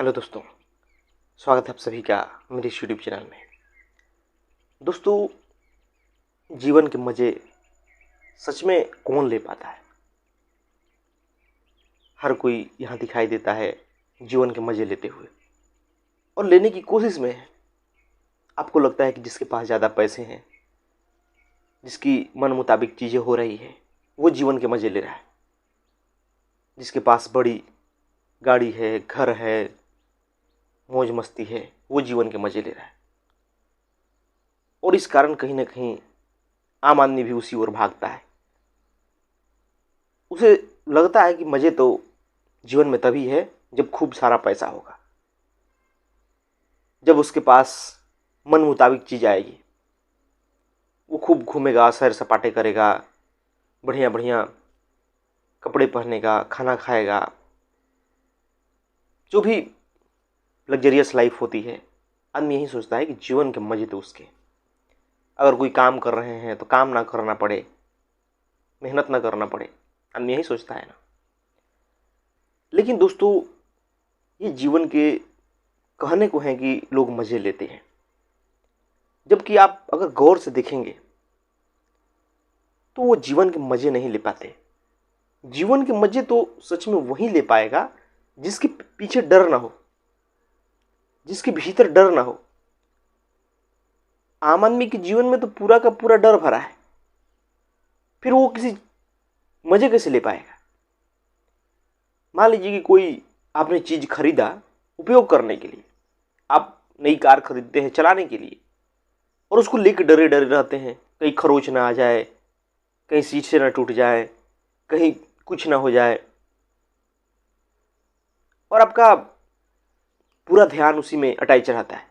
Hello दोस्तों, स्वागत है आप सभी का मेरे इस यूट्यूब चैनल में। दोस्तों, जीवन के मज़े सच में कौन ले पाता है? हर कोई यहाँ दिखाई देता है जीवन के मज़े लेते हुए और लेने की कोशिश में है। आपको लगता है कि जिसके पास ज़्यादा पैसे हैं, जिसकी मन मुताबिक चीज़ें हो रही है, वो जीवन के मज़े ले रहा है। जिसके पास बड़ी गाड़ी है, घर है, मौज मस्ती है, वो जीवन के मज़े ले रहा है। और इस कारण कहीं ना कहीं आम आदमी भी उसी ओर भागता है। उसे लगता है कि मज़े तो जीवन में तभी है जब खूब सारा पैसा होगा, जब उसके पास मन मुताबिक चीज़ आएगी। वो खूब घूमेगा, सैर सपाटे करेगा, बढ़िया बढ़िया कपड़े पहनेगा, खाना खाएगा, जो भी लग्जरियस लाइफ होती है। आदमी यही सोचता है कि जीवन के मज़े तो उसके। अगर कोई काम कर रहे हैं तो काम ना करना पड़े, मेहनत ना करना पड़े, आदमी यही सोचता है ना। लेकिन दोस्तों, ये जीवन के कहने को है कि लोग मज़े लेते हैं, जबकि आप अगर गौर से देखेंगे तो वो जीवन के मज़े नहीं ले पाते। जीवन के मज़े तो सच में वही ले पाएगा जिसके पीछे डर ना हो, जिसके भीतर डर ना हो। आम आदमी के जीवन में तो पूरा का पूरा डर भरा है, फिर वो किसी मज़े कैसे ले पाएगा? मान लीजिए कि कोई आपने चीज़ खरीदा उपयोग करने के लिए। आप नई कार खरीदते हैं चलाने के लिए और उसको लेकर डरे डरे रहते हैं, कहीं खरोच ना आ जाए, कहीं सीट से ना टूट जाए, कहीं कुछ ना हो जाए, और आपका पूरा ध्यान उसी में अटैच रहता है।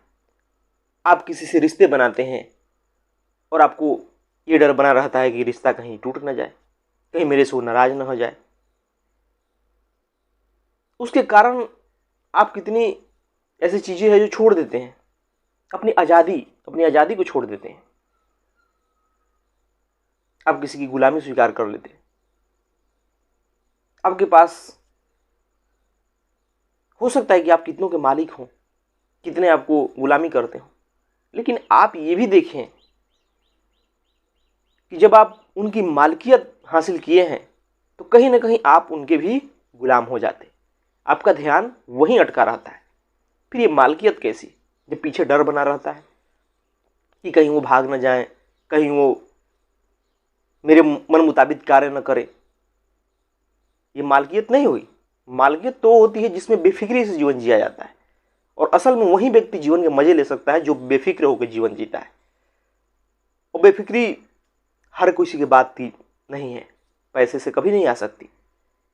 आप किसी से रिश्ते बनाते हैं और आपको ये डर बना रहता है कि रिश्ता कहीं टूट ना जाए, कहीं मेरे से वो नाराज ना हो जाए। उसके कारण आप कितनी ऐसी चीज़ें हैं जो छोड़ देते हैं, अपनी आज़ादी को छोड़ देते हैं। आप किसी की गुलामी स्वीकार कर लेते हैं। आपके पास हो सकता है कि आप कितनों के मालिक हों, कितने आपको गुलामी करते हो, लेकिन आप ये भी देखें कि जब आप उनकी मालिकियत हासिल किए हैं तो कहीं ना कहीं आप उनके भी गुलाम हो जाते। आपका ध्यान वहीं अटका रहता है। फिर ये मालिकियत कैसी, जब पीछे डर बना रहता है कि कहीं वो भाग ना जाए, कहीं वो मेरे मन मुताबिक कार्य न करे। ये मालिकियत नहीं हुई। मालिकियत तो होती है जिसमें बेफिक्री से जीवन जिया जाता है, और असल में वही व्यक्ति जीवन के मजे ले सकता है जो बेफिक्र होकर जीवन जीता है। और बेफिक्री हर किसी की बात की नहीं है, पैसे से कभी नहीं आ सकती।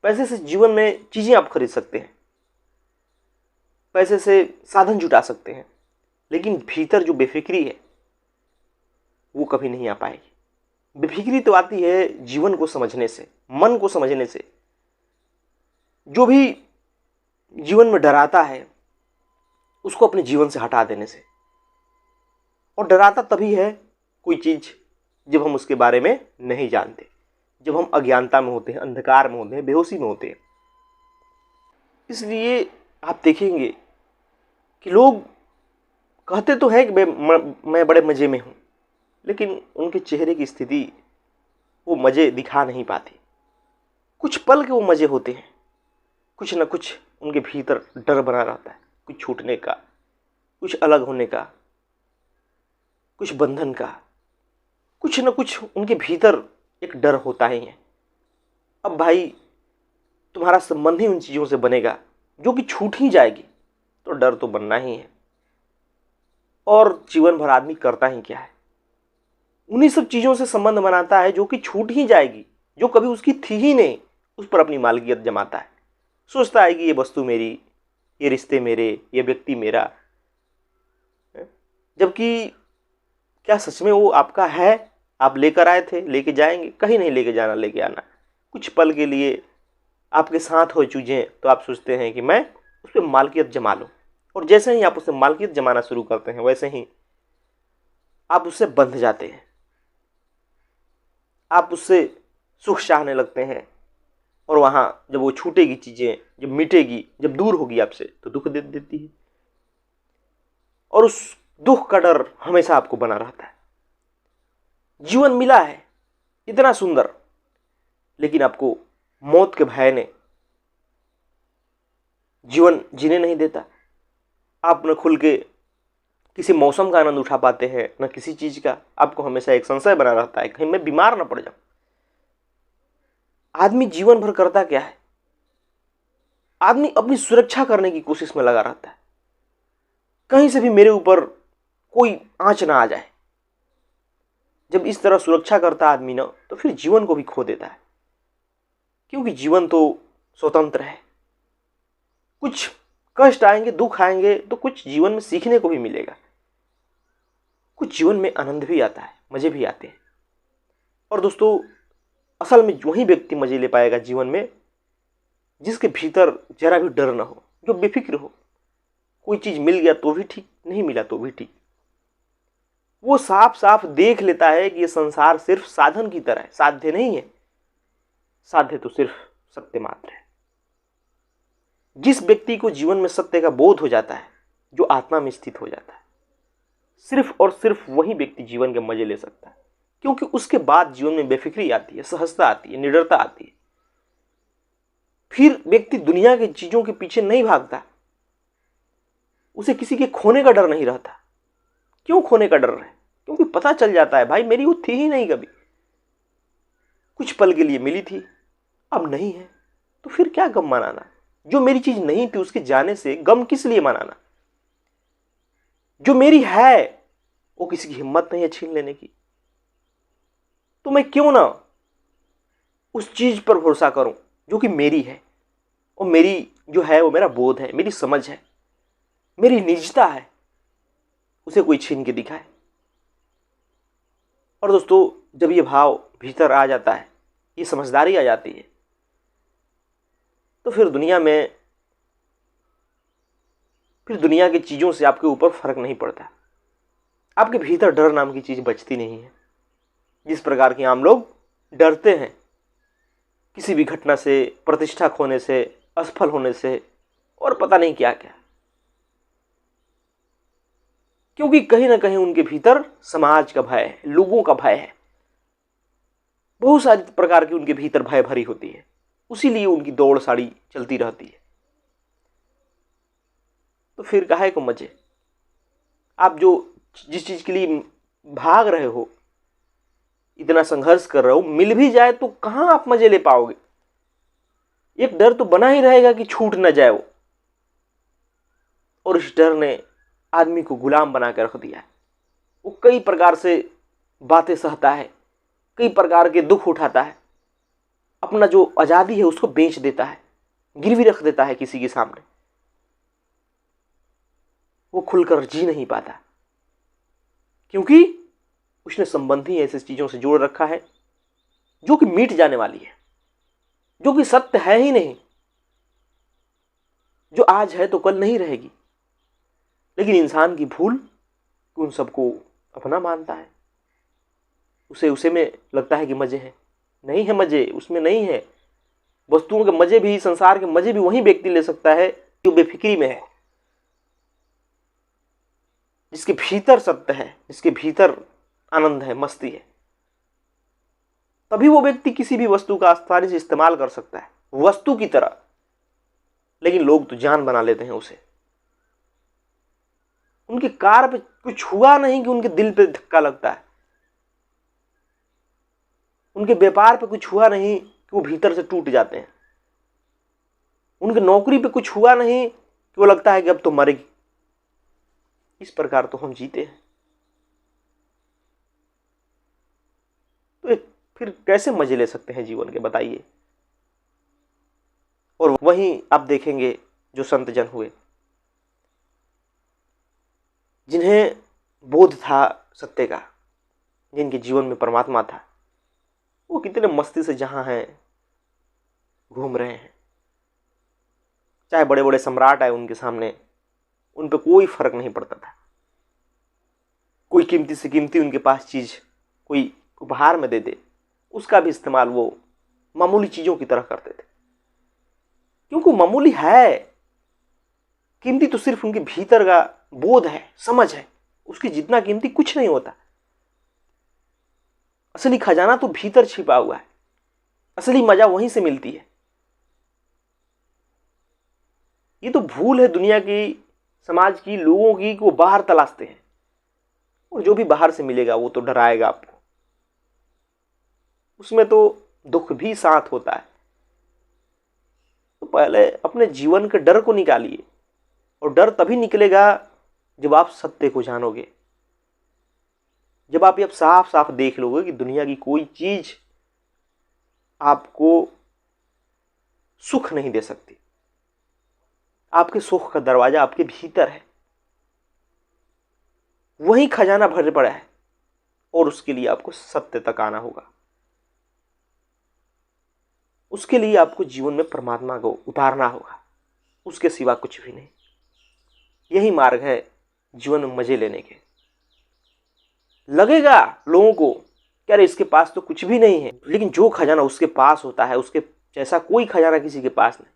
पैसे से जीवन में चीज़ें आप खरीद सकते हैं, पैसे से साधन जुटा सकते हैं, लेकिन भीतर जो बेफिक्री है वो कभी नहीं आ पाएगी। बेफिक्री तो आती है जीवन को समझने से, मन को समझने से। जो भी जीवन में डराता है उसको अपने जीवन से हटा देने से। और डराता तभी है कोई चीज़ जब हम उसके बारे में नहीं जानते, जब हम अज्ञानता में होते हैं, अंधकार में होते हैं, बेहोशी में होते हैं। इसलिए आप देखेंगे कि लोग कहते तो हैं कि मैं बड़े मज़े में हूँ, लेकिन उनके चेहरे की स्थिति वो मज़े दिखा नहीं पाती। कुछ पल के वो मज़े होते हैं, कुछ न कुछ उनके भीतर डर बना रहता है, कुछ छूटने का, कुछ अलग होने का, कुछ बंधन का। कुछ न कुछ उनके भीतर एक डर होता ही है। अब भाई, तुम्हारा संबंध ही उन चीज़ों से बनेगा जो कि छूट ही जाएगी, तो डर तो बनना ही है। और जीवन भर आदमी करता ही क्या है? उन्हीं सब चीज़ों से संबंध बनाता है जो कि छूट ही जाएगी, जो कभी उसकी थी ही नहीं। उस पर अपनी मालिकियत जमाता है, सोचता है कि ये वस्तु मेरी, ये रिश्ते मेरे, ये व्यक्ति मेरा। जबकि क्या सच में वो आपका है? आप लेकर आए थे, लेके जाएंगे? कहीं नहीं लेके जाना, लेके आना। कुछ पल के लिए आपके साथ हो चीज़ें तो आप सोचते हैं कि मैं उस पर मालिकियत जमा लूँ, और जैसे ही आप उससे मालिकियत जमाना शुरू करते हैं वैसे ही आप उससे बंध जाते हैं। आप उससे सुख चाहने लगते हैं और वहाँ जब वो छूटेगी चीज़ें, जब मिटेगी, जब दूर होगी आपसे, तो दुख दे देती है। और उस दुख का डर हमेशा आपको बना रहता है। जीवन मिला है इतना सुंदर, लेकिन आपको मौत के भय ने जीवन जीने नहीं देता। आप न खुल के किसी मौसम का आनंद उठा पाते हैं, न किसी चीज का। आपको हमेशा एक संशय बना रहता है, कहीं मैं बीमार न पड़ जाऊं। आदमी जीवन भर करता क्या है? आदमी अपनी सुरक्षा करने की कोशिश में लगा रहता है, कहीं से भी मेरे ऊपर कोई आंच ना आ जाए। जब इस तरह सुरक्षा करता आदमी ना, तो फिर जीवन को भी खो देता है, क्योंकि जीवन तो स्वतंत्र है। कुछ कष्ट आएंगे, दुख आएंगे, तो कुछ जीवन में सीखने को भी मिलेगा। कुछ जीवन में आनंद भी आता है, मजे भी आते हैं। और दोस्तों, असल में वही व्यक्ति मजे ले पाएगा जीवन में जिसके भीतर जरा भी डर ना हो, जो बेफिक्र हो। कोई चीज मिल गया तो भी ठीक, नहीं मिला तो भी ठीक। वो साफ साफ देख लेता है कि ये संसार सिर्फ साधन की तरह है, साध्य नहीं है। साध्य तो सिर्फ सत्य मात्र है। जिस व्यक्ति को जीवन में सत्य का बोध हो जाता है, जो आत्मा में स्थित हो जाता है, सिर्फ और सिर्फ वही व्यक्ति जीवन के मजे ले सकता है। क्योंकि उसके बाद जीवन में बेफिक्री आती है, सहजता आती है, निडरता आती है। फिर व्यक्ति दुनिया की चीजों के पीछे नहीं भागता, उसे किसी के खोने का डर नहीं रहता। क्यों खोने का डर है? क्योंकि पता चल जाता है, भाई मेरी वो थी ही नहीं कभी। कुछ पल के लिए मिली थी, अब नहीं है, तो फिर क्या गम मनाना? जो मेरी चीज नहीं थी उसके जाने से गम किस लिए मनाना? जो मेरी है वो किसी की हिम्मत नहीं है छीन लेने की, तो मैं क्यों ना उस चीज पर भरोसा करूं जो कि मेरी है। और मेरी जो है वो मेरा बोध है, मेरी समझ है, मेरी निजता है, उसे कोई छीन के दिखाए। और दोस्तों, जब ये भाव भीतर आ जाता है, ये समझदारी आ जाती है, तो फिर दुनिया की चीजों से आपके ऊपर फर्क नहीं पड़ता। आपके भीतर डर नाम की चीज बचती नहीं है। जिस प्रकार के आम लोग डरते हैं किसी भी घटना से, प्रतिष्ठा खोने से, असफल होने से, और पता नहीं क्या क्या, क्योंकि कहीं ना कहीं उनके भीतर समाज का भय है, लोगों का भय है। बहुत सारी प्रकार की उनके भीतर भय भरी होती है, उसीलिए उनकी दौड़ साड़ी चलती रहती है। तो फिर काहे को मजे? आप जिस चीज के लिए भाग रहे हो, इतना संघर्ष कर रहे हो, मिल भी जाए तो कहां आप मजे ले पाओगे? एक डर तो बना ही रहेगा कि छूट न जाए वो। और इस डर ने आदमी को गुलाम बना कर रख दिया है। वो कई प्रकार से बातें सहता है, कई प्रकार के दुख उठाता है, अपना जो आजादी है उसको बेच देता है, गिरवी रख देता है किसी के सामने। वो खुलकर जी नहीं पाता, क्योंकि उसने संबंधी ऐसी चीजों से जोड़ रखा है जो कि मिट जाने वाली है, जो कि सत्य है ही नहीं। जो आज है तो कल नहीं रहेगी। लेकिन इंसान की भूल उन सबको अपना मानता है। उसे में लगता है कि मजे हैं। नहीं है मजे, उसमें नहीं है। वस्तुओं के मजे भी, संसार के मजे भी वही व्यक्ति ले सकता है जो बेफिक्री में है, जिसके भीतर सत्य है, जिसके भीतर आनंद है, मस्ती है। तभी वो व्यक्ति किसी भी वस्तु का आसानी से इस्तेमाल कर सकता है, वस्तु की तरह। लेकिन लोग तो जान बना लेते हैं उसे। उनके कार पे कुछ हुआ नहीं कि उनके दिल पे धक्का लगता है। उनके व्यापार पे कुछ हुआ नहीं कि वो भीतर से टूट जाते हैं। उनकी नौकरी पे कुछ हुआ नहीं कि वो लगता है कि अब तो मरेगी। इस प्रकार तो हम जीते हैं। तो फिर कैसे मजे ले सकते हैं जीवन के, बताइए। और वहीं आप देखेंगे जो संत जन हुए, जिन्हें बोध था सत्य का, जिनके जीवन में परमात्मा था, वो कितने मस्ती से जहां हैं घूम रहे हैं। चाहे बड़े बड़े सम्राट आए उनके सामने, उन पे कोई फर्क नहीं पड़ता था। कोई कीमती से कीमती उनके पास चीज कोई उपहार में दे दे, उसका भी इस्तेमाल वो मामूली चीजों की तरह करते थे। क्योंकि मामूली है, कीमती तो सिर्फ उनके भीतर का बोध है, समझ है, उसकी जितना कीमती कुछ नहीं होता। असली खजाना तो भीतर छिपा हुआ है, असली मजा वहीं से मिलती है। ये तो भूल है दुनिया की, समाज की, लोगों की, को बाहर तलाशते हैं, और जो भी बाहर से मिलेगा वो तो डराएगा आपको, उसमें तो दुख भी साथ होता है। तो पहले अपने जीवन के डर को निकालिए, और डर तभी निकलेगा जब आप सत्य को जानोगे, जब आप ये साफ साफ देख लोगे कि दुनिया की कोई चीज आपको सुख नहीं दे सकती। आपके सुख का दरवाजा आपके भीतर है, वही खजाना भरे पड़ा है, और उसके लिए आपको सत्य तक आना होगा। उसके लिए आपको जीवन में परमात्मा को उतारना होगा, उसके सिवा कुछ भी नहीं। यही मार्ग है जीवन में मजे लेने के। लगेगा लोगों को कि अरे इसके पास तो कुछ भी नहीं है, लेकिन जो खजाना उसके पास होता है, उसके जैसा कोई खजाना किसी के पास नहीं,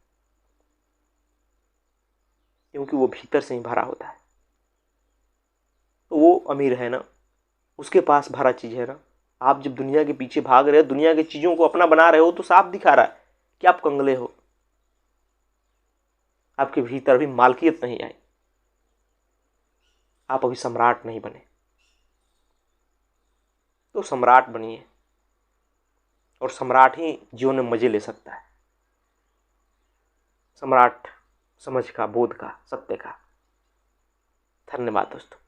क्योंकि वो भीतर से ही भरा होता है। तो वो अमीर है ना, उसके पास भरा चीज है ना। आप जब दुनिया के पीछे भाग रहे हो, दुनिया की चीजों को अपना बना रहे हो, तो साफ दिखा रहा है कि आप कंगले हो, आपके भीतर भी मालकियत नहीं आई, आप अभी सम्राट नहीं बने। तो सम्राट बनिए, और सम्राट ही जीवन में मजे ले सकता है, सम्राट समझ का, बोध का, सत्य का। धन्यवाद दोस्तों।